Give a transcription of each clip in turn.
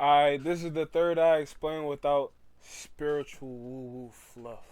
Alright, this is the third eye explained without spiritual woo-woo fluff.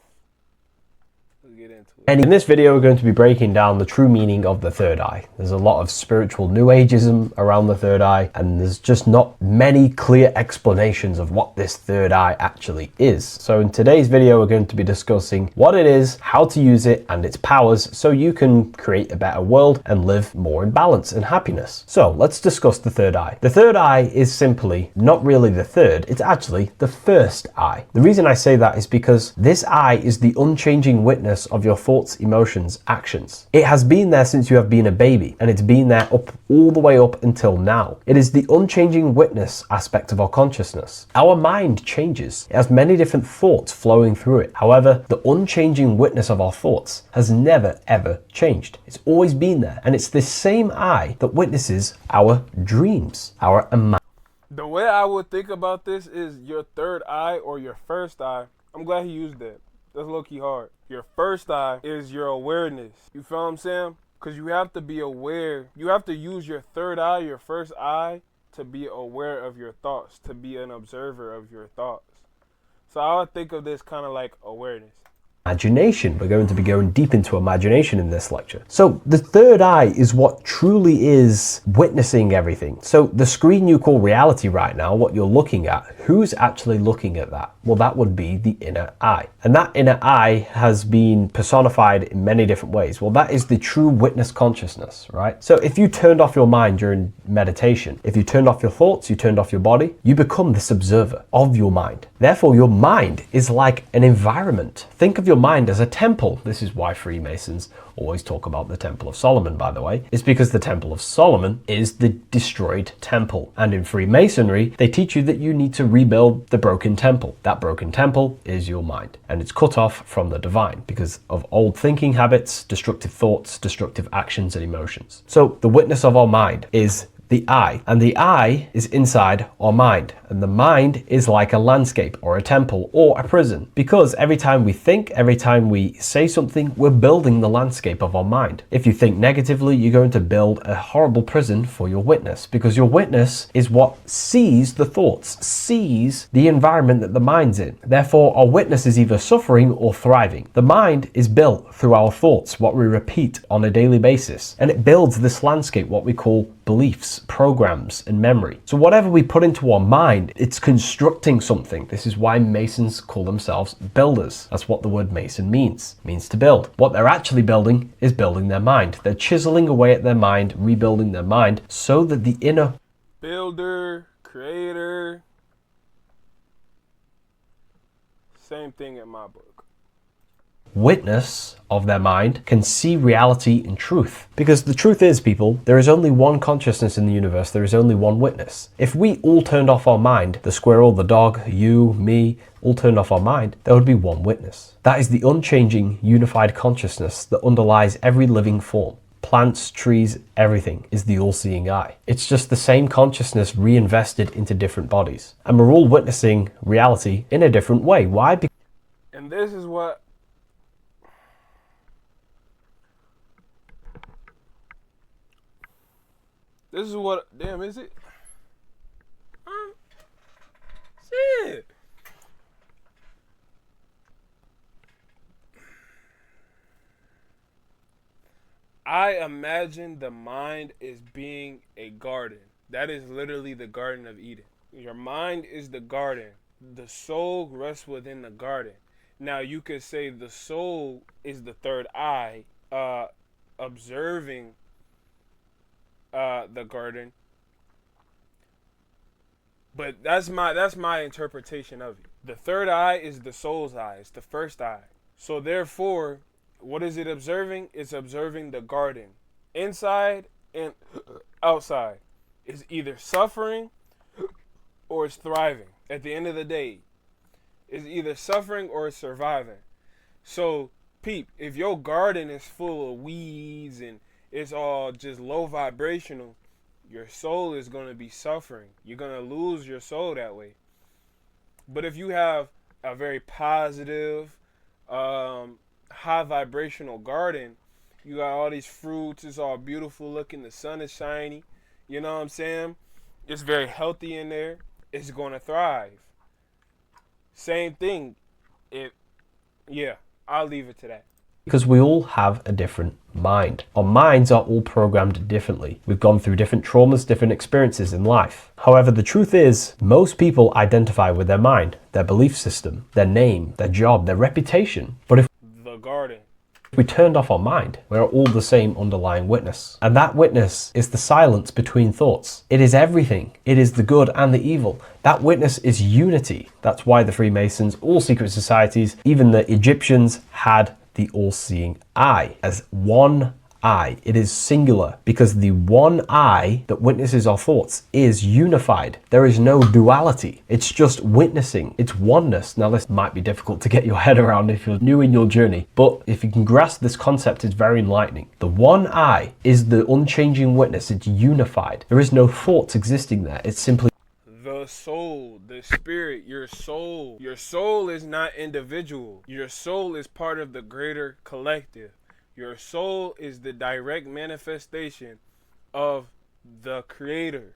Let's get into it. And in this video, we're going to be breaking down the true meaning of the third eye. There's a lot of spiritual new ageism around the third eye, and there's just not many clear explanations of what this third eye actually is. So in today's video, we're going to be discussing what it is, how to use it, and its powers so you can create a better world and live more in balance and happiness. So let's discuss the third eye. The third eye is simply not really the third, it's actually the first eye. The reason I say that is because this eye is the unchanging witness of your thoughts, emotions, actions. It has been there since you have been a baby, and it's been there up all the way up until now. It is the unchanging witness aspect of our consciousness. Our mind changes. It has many different thoughts flowing through it. However, the unchanging witness of our thoughts has never ever changed. It's always been there, and it's this same eye that witnesses our dreams, our imagination. The way I would think about this is your third eye or your first eye. I'm glad he used that. That's low-key hard. Your first eye is your awareness. You feel what I'm saying? Because you have to be aware. You have to use your third eye, your first eye, to be aware of your thoughts, to be an observer of your thoughts. So I would think of this kind of like awareness. We're going to be going deep into imagination in this lecture. So the third eye is what truly is witnessing everything. So the screen you call reality right now, what you're looking at, who's actually looking at that? Well, that would be the inner eye. And that inner eye has been personified in many different ways. Well, that is the true witness consciousness, right? So if you turned off your mind during meditation, if you turned off your thoughts, you turned off your body, you become this observer of your mind. Therefore, your mind is like an environment. Think of your mind as a temple. This is why Freemasons always talk about the Temple of Solomon, by the way. It's because the Temple of Solomon is the destroyed temple. And in Freemasonry, they teach you that you need to rebuild the broken temple. That broken temple is your mind. And it's cut off from the divine because of old thinking habits, destructive thoughts, destructive actions and emotions. So the witness of our mind is the eye, and the eye is inside our mind, and the mind is like a landscape or a temple or a prison, because every time we think, every time we say something, we're building the landscape of our mind. If you think negatively, you're going to build a horrible prison for your witness, because your witness is what sees the thoughts, sees the environment that the mind's in. Therefore, our witness is either suffering or thriving. The mind is built through our thoughts, what we repeat on a daily basis, and it builds this landscape, what we call beliefs, programs, and memory. So whatever we put into our mind, it's constructing something. This is why Masons call themselves builders. That's what the word Mason means. It means to build. What they're actually building is building their mind. They're chiseling away at their mind, rebuilding their mind, so that the inner Builder, creator, same thing in my book. Witness of their mind can see reality and truth. Because the truth is, people, there is only one consciousness in the universe, there is only one witness. If we all turned off our mind, the squirrel, the dog, you, me, all turned off our mind, there would be one witness. That is the unchanging, unified consciousness that underlies every living form. Plants, trees, everything is the all-seeing eye. It's just the same consciousness reinvested into different bodies. And we're all witnessing reality in a different way. Why? And this is what damn, is it? Shit. I imagine the mind is being a garden. That is literally the Garden of Eden. Your mind is the garden. The soul rests within the garden. Now you could say the soul is the third eye, observing the garden. But that's my interpretation of it. The third eye is the soul's eye. It's the first eye. So therefore, what is it observing? It's observing the garden, inside and outside. It's either suffering or it's thriving. At the end of the day, it's either suffering or it's surviving. So, peep, if your garden is full of weeds and it's all just low vibrational, your soul is going to be suffering. You're going to lose your soul that way. But if you have a very positive, high vibrational garden, you got all these fruits, it's all beautiful looking, the sun is shiny, you know what I'm saying? It's very healthy in there. it's going to thrive. Same thing. Yeah, I'll leave it to that. Because we all have a different mind. Our minds are all programmed differently. We've gone through different traumas, different experiences in life. However, the truth is, most people identify with their mind, their belief system, their name, their job, their reputation. But if The garden. we turned off our mind, we're all the same underlying witness. And that witness is the silence between thoughts. It is everything. It is the good and the evil. That witness is unity. That's why the Freemasons, all secret societies, even the Egyptians had the all-seeing eye as one eye. It is singular because the one eye that witnesses our thoughts is unified. There is no duality. It's just witnessing. It's oneness. Now, this might be difficult to get your head around if you're new in your journey, but if you can grasp this concept, it's very enlightening. The one eye is the unchanging witness. It's unified. There is no thoughts existing there. It's simply The soul, the spirit, your soul. Your soul is not individual. Your soul is part of the greater collective. Your soul is the direct manifestation of the Creator,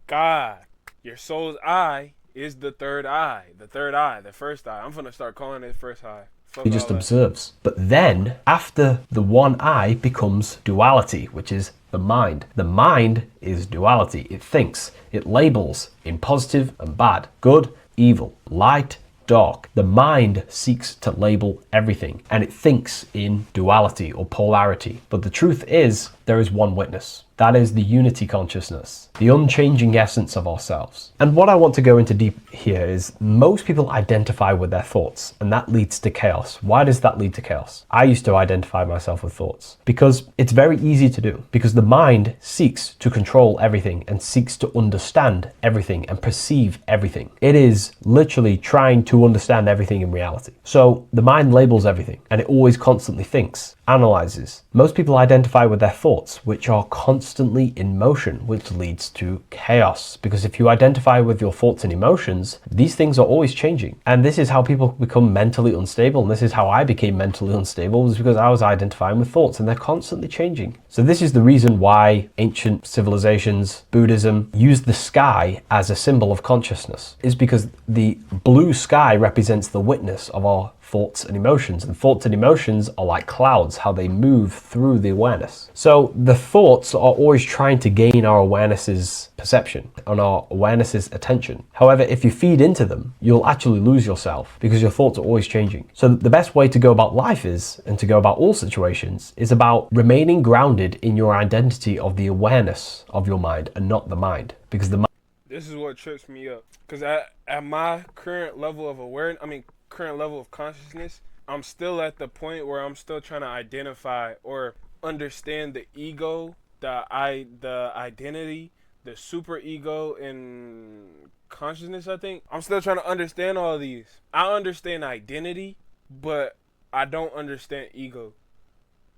God. Your soul's eye is the third eye. The third eye, the first eye. I'm going to start calling it first eye. he just observes. But then, after the one eye becomes duality, which is the mind. The mind is duality. It thinks, it labels in positive and bad, good, evil, light, dark. The mind seeks to label everything, and it thinks in duality or polarity. But the truth is, there is one witness. That is the unity consciousness, the unchanging essence of ourselves. And what I want to go into deep here is most people identify with their thoughts, and that leads to chaos. Why does that lead to chaos? I used to identify myself with thoughts because it's very easy to do, because the mind seeks to control everything and seeks to understand everything and perceive everything. It is literally trying to understand everything in reality. So the mind labels everything, and it always constantly thinks, analyzes. Most people identify with their thoughts, which are constantly in motion, which leads to chaos. Because if you identify with your thoughts and emotions, these things are always changing. And this is how people become mentally unstable. And this is how I became mentally unstable, was because I was identifying with thoughts, and they're constantly changing. So this is the reason why ancient civilizations, Buddhism, used the sky as a symbol of consciousness, is because the blue sky represents the witness of our thoughts and emotions. And thoughts and emotions are like clouds, how they move through the awareness. So the thoughts are always trying to gain our awareness's perception and our awareness's attention. However, if you feed into them, you'll actually lose yourself because your thoughts are always changing. So the best way to go about life is, and to go about all situations, is about remaining grounded in your identity of the awareness of your mind and not the mind. Because the mind, this is what trips me up. Because at my current level of awareness, current level of consciousness, I'm still at the point where I'm still trying to identify or understand the ego, the identity, the super ego and consciousness. I think I'm still trying to understand all of these. I understand identity, but I don't understand ego.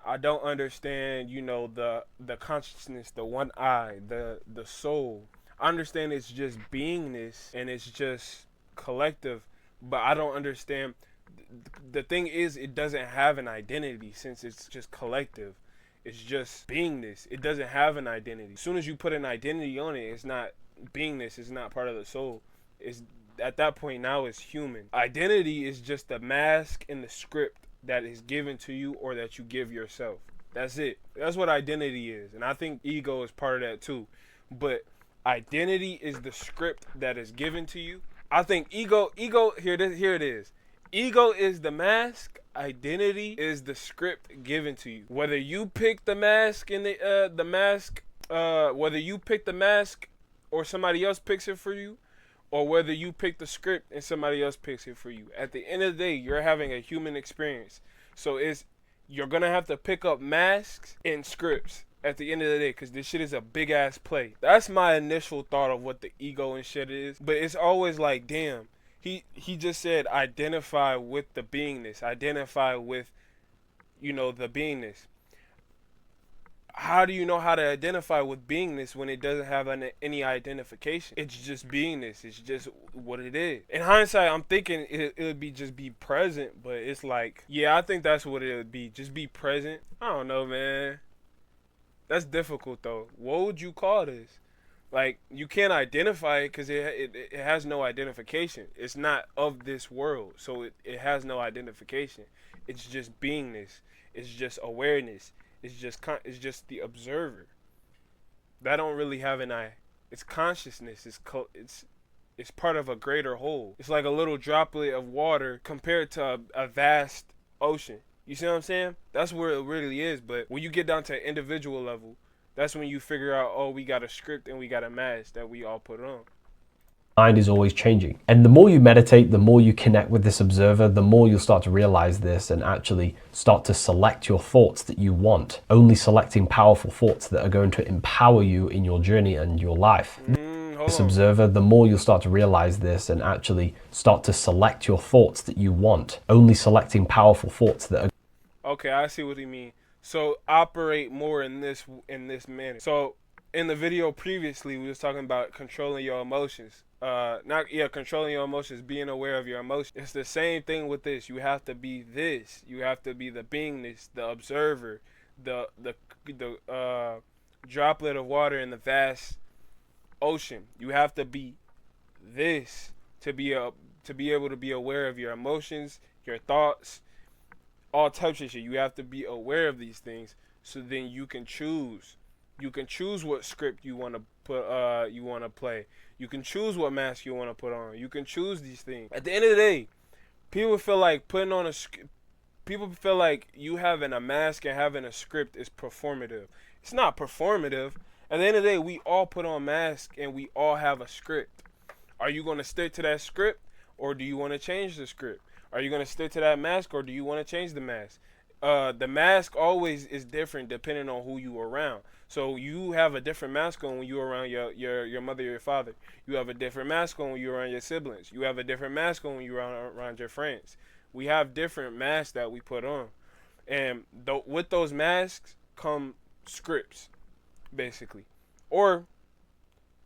I don't understand, the consciousness, the one eye, the soul. I understand it's just beingness and it's just collective, but I don't understand. The thing is, it doesn't have an identity since it's just collective. It's just beingness. It doesn't have an identity. As soon as you put an identity on it, it's not beingness. It's not part of the soul. It's at that point now it's human. Identity is just the mask and the script that is given to you or that you give yourself. That's it. That's what identity is. And I think ego is part of that too. But identity is the script that is given to you. I think ego, here it is. Ego is the mask. Identity is the script given to you. Whether you pick the mask and whether you pick the mask or somebody else picks it for you, or whether you pick the script and somebody else picks it for you. At the end of the day, you're having a human experience. So you're going to have to pick up masks and scripts at the end of the day, because this shit is a big ass play. That's my initial thought of what the ego and shit is. But it's always like, damn, he just said identify with the beingness, identify with, the beingness. How do you know how to identify with beingness when it doesn't have any identification? It's just beingness. It's just what it is. In hindsight, I'm thinking it would be just be present, but it's like, yeah, I think that's what it would be. Just be present. I don't know, man. That's difficult though. What would you call this? Like, you can't identify it because it has no identification. It's not of this world, so it has no identification. It's just beingness. It's just awareness. It's just the observer. That don't really have an eye. It's consciousness. It's part of a greater whole. It's like a little droplet of water compared to a vast ocean. You see what I'm saying? That's where it really is. But when you get down to an individual level, that's when you figure out, oh, we got a script and we got a mask that we all put on. Mind is always changing. And the more you meditate, the more you connect with this observer, the more you'll start to realize this and actually start to select your thoughts that you want, only selecting powerful thoughts that are going to empower you in your journey and your life. This observer, the more you'll start to realize this and actually start to select your thoughts that you want, only selecting powerful thoughts that are... Okay, I see what you mean. So operate more in this manner. So in the video previously, we was talking about controlling your emotions. Controlling your emotions, being aware of your emotions. It's the same thing with this. You have to be this. You have to be the beingness, the observer, the droplet of water in the vast ocean. You have to be this to be able to be aware of your emotions, your thoughts, all types of shit. You have to be aware of these things, so then you can choose. You can choose what script you want to play. You can choose what mask you want to put on. You can choose these things. At the end of the day, people feel like putting on people feel like you having a mask and having a script is performative. It's not performative. At the end of the day, we all put on masks and we all have a script. Are you going to stick to that script, or do you want to change the script? Are you going to stick to that mask, or do you want to change the mask? The mask always is different depending on who you are around. So you have a different mask on when you're around your mother or your father. You have a different mask on when you're around your siblings. You have a different mask on when you're around your friends. We have different masks that we put on. And with those masks come scripts, basically. Or,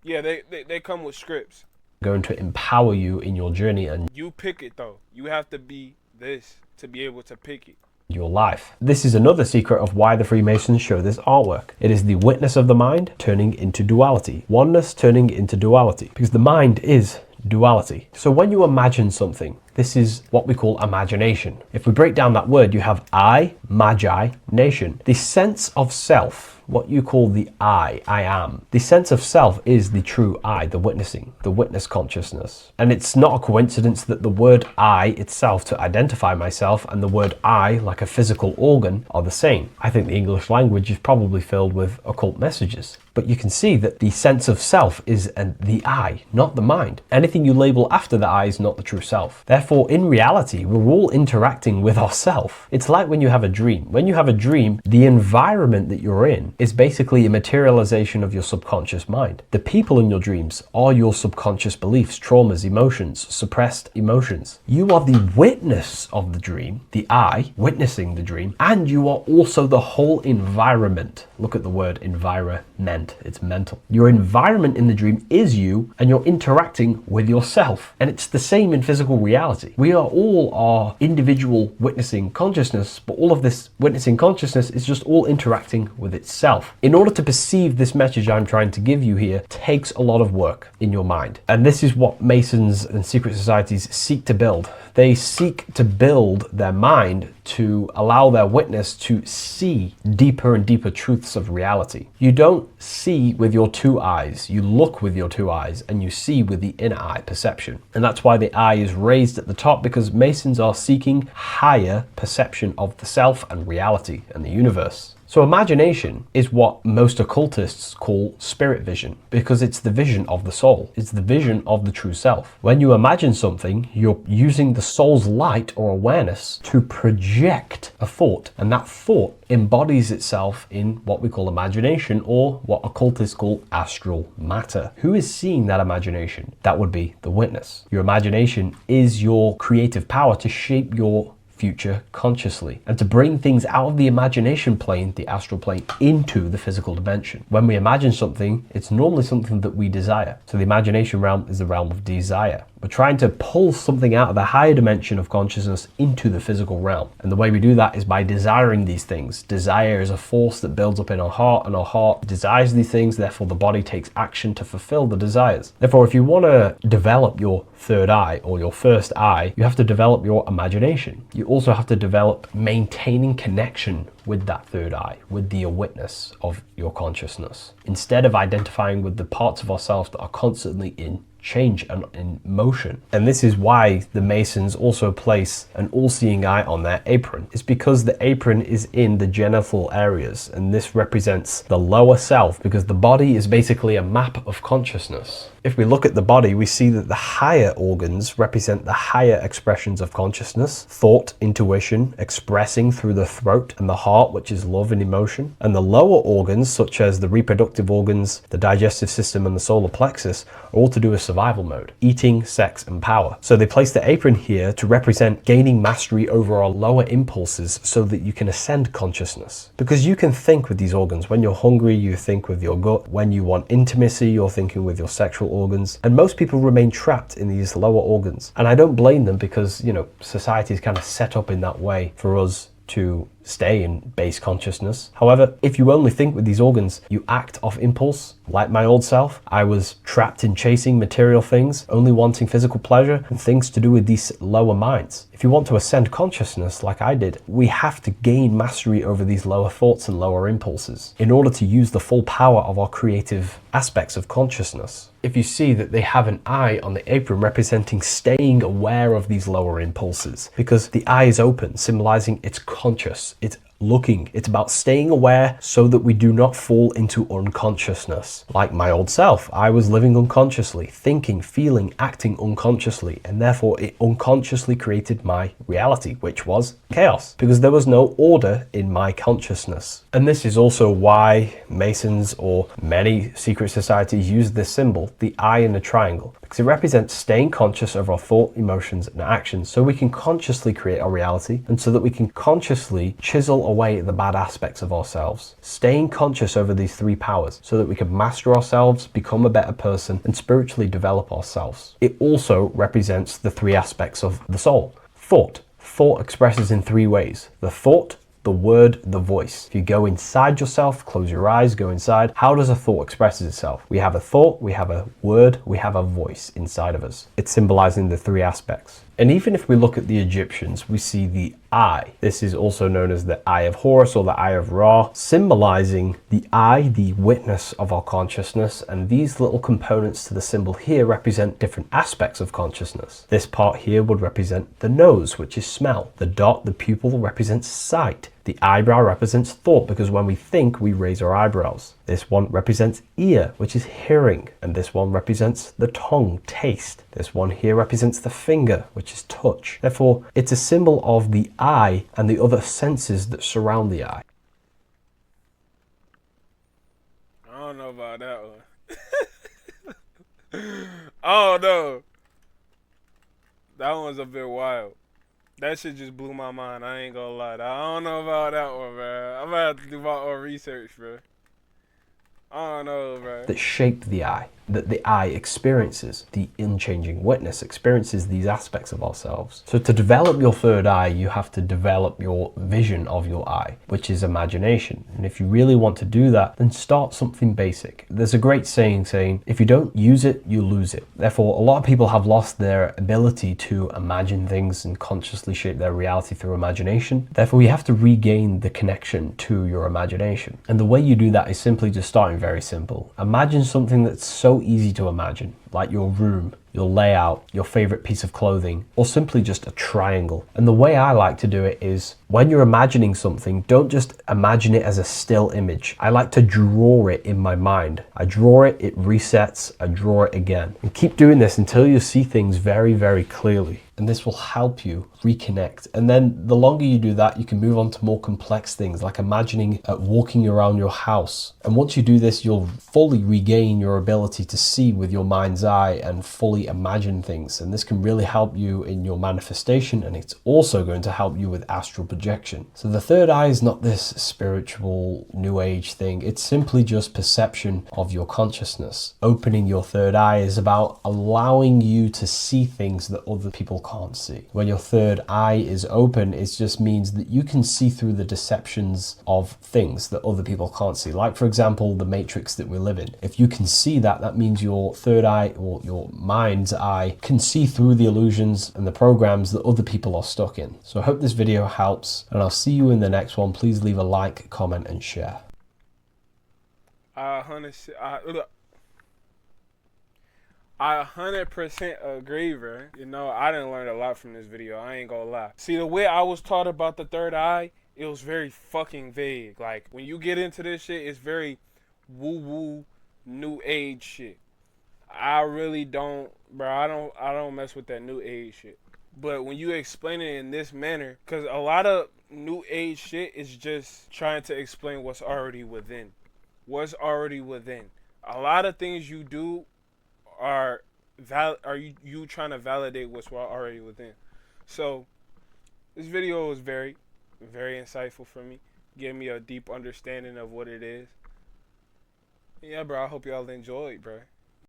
yeah, they come with scripts. Going to empower you in your journey and you pick it, though. You have to be this to be able to pick it. Your life. This is another secret of why the Freemasons show this artwork. It is the witness of the mind turning into duality. Oneness turning into duality. Because the mind is duality. So when you imagine something, this is what we call imagination. If we break down that word, you have I, magi, nation. The sense of self, what you call the I am. The sense of self is the true I, the witnessing, the witness consciousness. And it's not a coincidence that the word I itself to identify myself and the word I, like a physical organ, are the same. I think the English language is probably filled with occult messages. But you can see that the sense of self is the I, not the mind. Anything you label after the I is not the true self. Therefore, in reality, we're all interacting with ourselves. It's like when you have a dream. When you have a dream, the environment that you're in is basically a materialization of your subconscious mind. The people in your dreams are your subconscious beliefs, traumas, emotions, suppressed emotions. You are the witness of the dream, the I, witnessing the dream, and you are also the whole environment. Look at the word environment. It's mental. Your environment in the dream is you, and you're interacting with yourself. And it's the same in physical reality. We are all our individual witnessing consciousness, but all of this witnessing consciousness is just all interacting with itself. In order to perceive this message I'm trying to give you here takes a lot of work in your mind. And this is what Masons and secret societies seek to build. They seek to build their mind to allow their witness to see deeper and deeper truths of reality. You don't see with your two eyes, you look with your two eyes, and you see with the inner eye perception. And that's why the eye is raised at the top, because Masons are seeking higher perception of the self and reality and the universe. So imagination is what most occultists call spirit vision, because it's the vision of the soul. It's the vision of the true self. When you imagine something, you're using the soul's light or awareness to project a thought, and that thought embodies itself in what we call imagination, or what occultists call astral matter. Who is seeing that imagination? That would be the witness. Your imagination is your creative power to shape your future consciously and to bring things out of the imagination plane, the astral plane, into the physical dimension. When we imagine something, it's normally something that we desire. So the imagination realm is the realm of desire. We're trying to pull something out of the higher dimension of consciousness into the physical realm. And the way we do that is by desiring these things. Desire is a force that builds up in our heart, and our heart desires these things, therefore the body takes action to fulfill the desires. Therefore, if you want to develop your third eye or your first eye, you have to develop your imagination. You also have to develop maintaining connection with that third eye, with the awareness of your consciousness, instead of identifying with the parts of ourselves that are constantly in change and in motion. And this is why the Masons also place an all-seeing eye on their apron. It's because the apron is in the genital areas, and this represents the lower self, because the body is basically a map of consciousness. If we look at the body, we see that the higher organs represent the higher expressions of consciousness: thought, intuition, expressing through the throat, and the heart, which is love and emotion. And the lower organs, such as the reproductive organs, the digestive system, and the solar plexus, are all to do with survival mode: eating, sex, and power. So they place the apron here to represent gaining mastery over our lower impulses so that you can ascend consciousness. Because you can think with these organs. When you're hungry, you think with your gut. When you want intimacy, you're thinking with your sexual organs. And most people remain trapped in these lower organs. And I don't blame them, because, you know, society is kind of set up in that way for us to stay in base consciousness. However, if you only think with these organs, you act off impulse. Like my old self, I was trapped in chasing material things, only wanting physical pleasure and things to do with these lower minds. If you want to ascend consciousness like I did, we have to gain mastery over these lower thoughts and lower impulses in order to use the full power of our creative aspects of consciousness. If you see that they have an eye on the apron representing staying aware of these lower impulses, because the eye is open, symbolizing it's conscious, it's looking. It's about staying aware so that we do not fall into unconsciousness. Like my old self, I was living unconsciously, thinking, feeling, acting unconsciously, and therefore it unconsciously created my reality, which was chaos, because there was no order in my consciousness. And this is also why Masons or many secret societies use this symbol, the eye in a triangle, because it represents staying conscious of our thought, emotions, and actions, so we can consciously create our reality, and so that we can consciously chisel away at the bad aspects of ourselves. Staying conscious over these three powers, so that we can master ourselves, become a better person, and spiritually develop ourselves. It also represents the three aspects of the soul. Thought. Thought expresses in three ways: the thought, the word, the voice. If you go inside yourself, close your eyes, go inside, how does a thought express itself? We have a thought, we have a word, we have a voice inside of us. It's symbolizing the three aspects. And even if we look at the Egyptians, we see the eye. This is also known as the Eye of Horus or the Eye of Ra, symbolizing the eye, the witness of our consciousness. And these little components to the symbol here represent different aspects of consciousness. This part here would represent the nose, which is smell. The dot, the pupil, represents sight. The eyebrow represents thought, because when we think, we raise our eyebrows. This one represents ear, which is hearing. And this one represents the tongue, taste. This one here represents the finger, which is touch. Therefore, it's a symbol of the eye and the other senses that surround the eye. I don't know about that one. I don't know. That one's a bit wild. That shit just blew my mind. I ain't gonna lie. I don't know about that one, bro. I'm gonna have to do my own research, bro. I don't know, bro. That shape the eye, that the eye experiences, the unchanging witness experiences these aspects of ourselves. So to develop your third eye, you have to develop your vision of your eye, which is imagination. And if you really want to do that, then start something basic. There's a great saying, if you don't use it, you lose it. Therefore, a lot of people have lost their ability to imagine things and consciously shape their reality through imagination. Therefore, you have to regain the connection to your imagination. And the way you do that is simply just starting very simple. Imagine something that's so easy to imagine, like your room, your layout, your favorite piece of clothing, or simply just a triangle. And the way I like to do it is, when you're imagining something, don't just imagine it as a still image. I like to draw it in my mind. I draw it, it resets, I draw it again. And keep doing this until you see things very, very clearly. And this will help you reconnect. And then the longer you do that, you can move on to more complex things, like imagining walking around your house. And once you do this, you'll fully regain your ability to see with your mind's eye and fully imagine things. And this can really help you in your manifestation, and it's also going to help you with astral projection. projection. So the third eye is not this spiritual new age thing. It's simply just perception of your consciousness. Opening your third eye is about allowing you to see things that other people can't see. When your third eye is open, it just means that you can see through the deceptions of things that other people can't see. Like, for example, the matrix that we live in. If you can see that, that means your third eye, or your mind's eye, can see through the illusions and the programs that other people are stuck in. So I hope this video helps, and I'll see you in the next one. Please leave a like, comment, and share. I 100% agree, bro. You know, I didn't learn a lot from this video. I ain't gonna lie. See, the way I was taught about the third eye, it was very fucking vague. Like, when you get into this shit, it's very woo-woo, new age shit. I really don't, bro. I don't mess with that new age shit. But when you explain it in this manner, because a lot of new age shit is just trying to explain what's already within. What's already within. A lot of things you do are you trying to validate what's already within. So this video was very, very insightful for me. Gave me a deep understanding of what it is. Yeah, bro. I hope y'all enjoyed, bro.